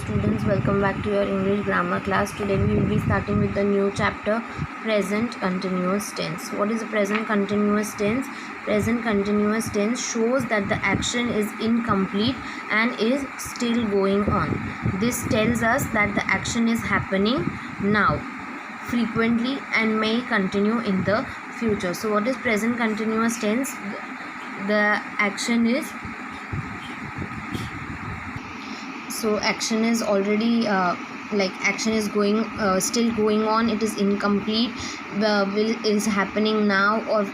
students, welcome back to your English grammar class. Today we will be starting with the new chapter, present continuous tense. What is the present continuous tense? Present continuous tense shows that the action is incomplete and is still going on. This tells us that the action is happening now, frequently, and may continue in the future. So what is present continuous tense? The action is action is already action is going still going on. It is incomplete, is happening now, or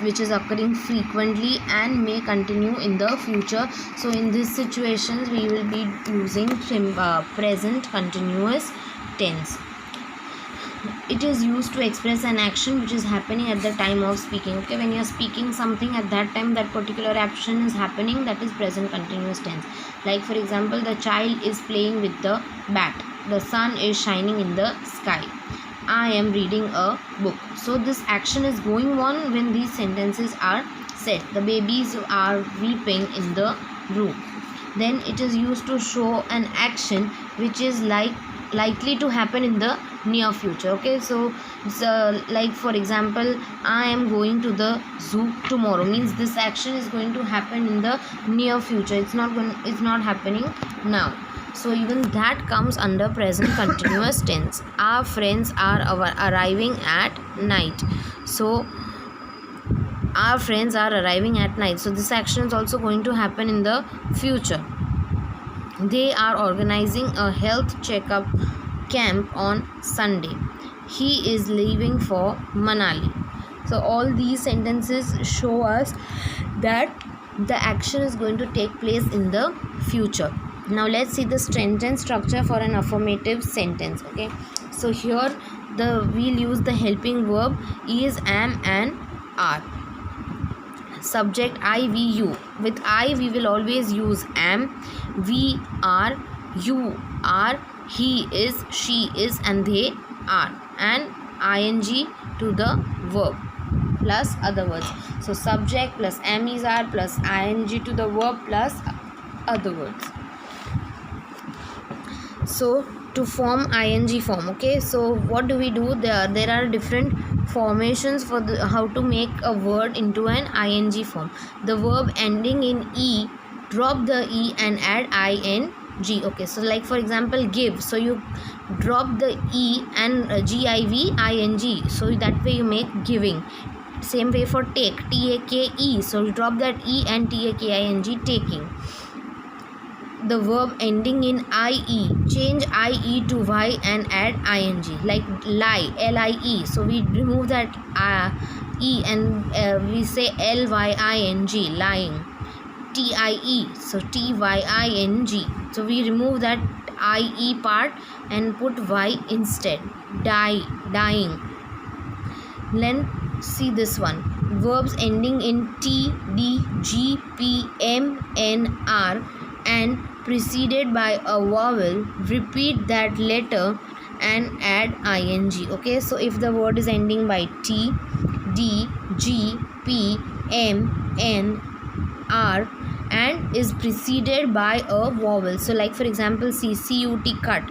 which is occurring frequently and may continue in the future. So in these situations we will be using present continuous tense. It is used to express an action which is happening at the time of speaking. Okay, when you are speaking something, at that time that particular action is happening, that is present continuous tense. Like for example, the child is playing with the bat, the sun is shining in the sky, I am reading a book. So this action is going on when these sentences are said. The babies are weeping in the room. Then it is used to show an action which is likely to happen in the near future. Okay, so like for example, I am going to the zoo tomorrow means this action is going to happen in the near future. It's not happening now. So even that comes under present continuous tense. Our friends are arriving at night. So our friends are arriving at night. So this action is also going to happen in the future. They are organizing a health checkup camp on Sunday. He is leaving for Manali. So all these sentences show us that the action is going to take place in the future. Now let's see the sentence structure for an affirmative sentence. Okay, so here we'll use the helping verb is, am, and are. Subject I, we, you. With I we will always use am, we are, you are, he is, she is, and they are, and ing to the verb plus other words. So subject plus am, is, are plus ing to the verb plus other words. So to form ing form, okay, so what do we do? There are different formations for how to make a word into an ing form. The verb ending in e, drop the e and add ing. Okay, so like for example, give, so you drop the e and give, so that way you make giving. Same way for take, take, so you drop that e and taking. Taking. The verb ending in ie, change ie to y and add ing. Like lie, lie, so we remove that e and we say lying, lying. tie, so tying, so we remove that ie part and put y instead. Dying. Then see this one, verbs ending in t, d, g, p, m, n, r and preceded by a vowel, repeat that letter and add ing. Okay, so if the word is ending by t, d, g, p, m, n, r and is preceded by a vowel, so like for example, cut, cut,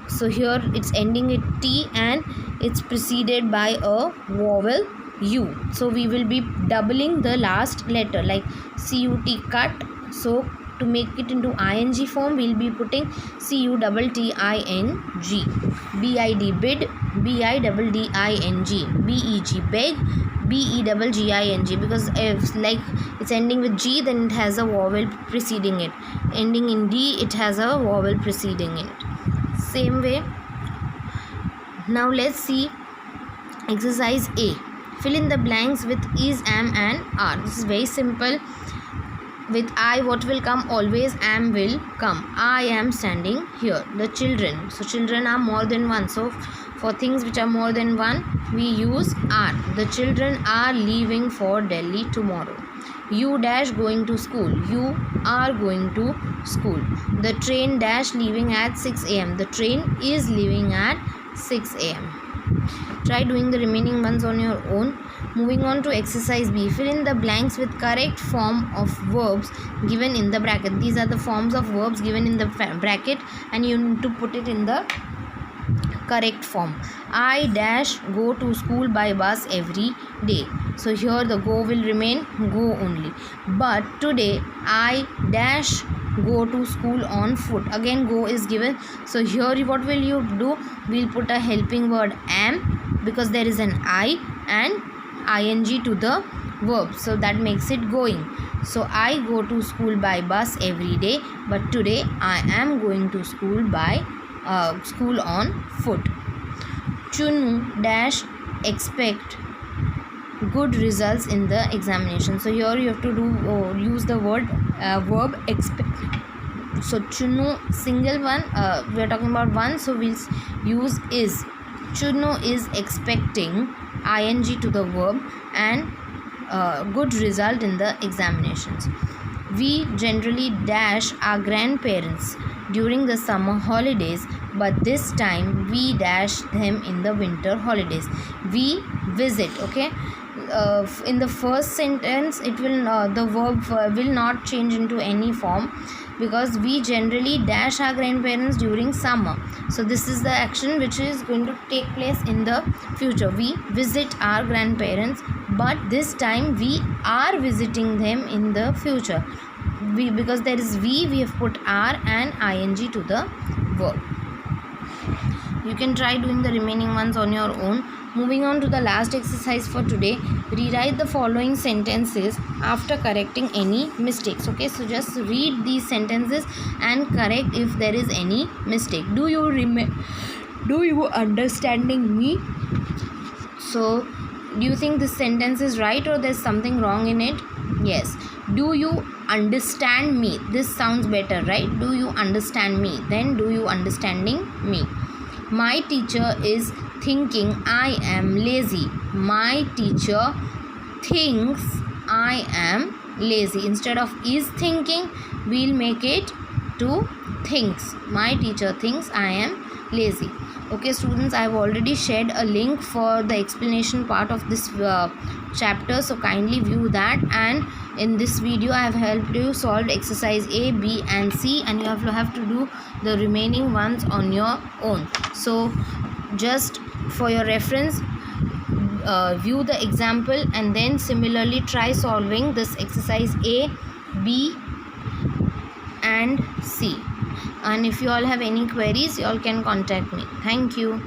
so here it's ending with t and it's preceded by a vowel u, so we will be doubling the last letter, like cut. So to make it into ing form, we'll be putting cuttting. Bid, bid, bidding, beg, begging, because if like it's ending with g, then it has a vowel preceding it. Ending in d, it has a vowel preceding it. Same way. Now let's see exercise A. Fill in the blanks with is, am, and are. This is very simple. With I, what will come? Always am will come. I am standing here. The children. So children are more than one. So for things which are more than one, we use are. The children are leaving for Delhi tomorrow. You dash going to school. You are going to school. The train dash leaving at 6 a.m. The train is leaving at 6 a.m. Try doing the remaining ones on your own. Moving on to exercise B. Fill in the blanks with correct form of verbs given in the bracket. These are the forms of verbs given in the bracket, and you need to put it in the correct form. I dash go to school by bus every day. So here the go will remain go only. But today I dash go to school on foot. Again go is given. So here what will you do? We'll put a helping word am, because there is an I and ing to the verb. So that makes it going. So I go to school by bus every day, but today I am going to school by school on foot. Chunu dash expect good results in the examination. So here you have to do use the word verb expect. So Chunu single one, we are talking about one, so we'll use is. Chunu is expecting ing to the verb and good result in the examinations. We generally dash our grandparents during the summer holidays, but this time we dash them in the winter holidays. We visit. Okay, in the first sentence it will the verb will not change into any form, because we generally dash our grandparents during summer. So this is the action which is going to take place in the future. We visit our grandparents, but this time we are visiting them in the future. We, because there is we have put are and ing to the verb. You can try doing the remaining ones on your own. Moving on to the last exercise for today. Rewrite the following sentences after correcting any mistakes. Okay, so just read these sentences and correct if there is any mistake. Do you understanding me? So do you think this sentence is right or there's something wrong in it? Yes. Do you understand me? This sounds better, right? Do you understand me? Then do you understanding me? My teacher is thinking I am lazy. My teacher thinks I am lazy. Instead of is thinking, we'll make it to thinks. My teacher thinks I am lazy. Okay students, I have already shared a link for the explanation part of this chapter, so kindly view that. And in this video I have helped you solve exercise A, B and C, and you have to do the remaining ones on your own. So just for your reference, view the example and then similarly try solving this exercise A, B and C. And if you all have any queries, you all can contact me. Thank you.